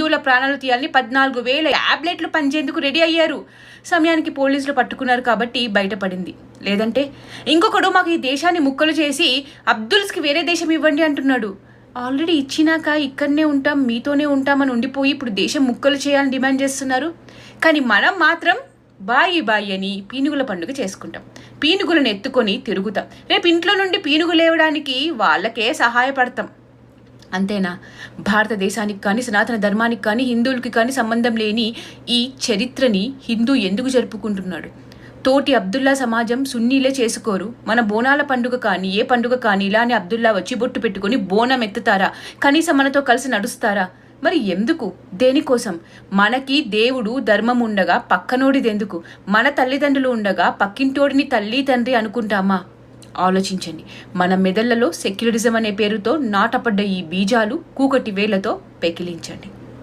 హిందువుల ప్రాణాలు తీయాలని 14,000 ట్యాబ్లెట్లు పంచేందుకు రెడీ అయ్యారు. సమయానికి పోలీసులు పట్టుకున్నారు కాబట్టి బయటపడింది. లేదంటే ఇంకొకడు మాకు ఈ దేశాన్ని ముక్కలు చేసి అబ్దుల్స్కి వేరే దేశం ఇవ్వండి అంటున్నాడు. ఆల్రెడీ ఇచ్చినాక ఇక్కడనే ఉంటాం, మీతోనే ఉంటామని ఉండిపోయి ఇప్పుడు దేశం ముక్కలు చేయాలని డిమాండ్ చేస్తున్నారు. కానీ మనం మాత్రం బాయి బాయి అని పీనుగుల పండుగ చేసుకుంటాం. పీనుగులను ఎత్తుకొని తిరుగుతాం. రేపు ఇంట్లో నుండి పీనుగు లేవడానికి వాళ్ళకే సహాయపడతాం. అంతేనా? భారతదేశానికి కానీ సనాతన ధర్మానికి కానీ హిందువులకి కానీ సంబంధం లేని ఈ చరిత్రని హిందూ ఎందుకు జరుపుకుంటున్నాడు? తోటి అబ్దుల్లా సమాజం సున్నీలే చేసుకోరు. మన బోనాల పండుగ కానీ ఏ పండుగ కానీ ఇలానే అబ్దుల్లా వచ్చి బొట్టు పెట్టుకుని బోనం ఎత్తుతారా? కనీసం మనతో కలిసి నడుస్తారా? మరి ఎందుకు? దేనికోసం? మనకి దేవుడు ధర్మం ఉండగా పక్కనోడిదెందుకు? మన తల్లిదండ్రులు ఉండగా పక్కింటోడిని తల్లి తండ్రి అనుకుంటామా? ఆలోచించండి. మన మెదళ్లలో సెక్యులరిజం అనే పేరుతో నాటపడ్డ ఈ బీజాలు కూకటి వేళ్లతో పెకిలించండి.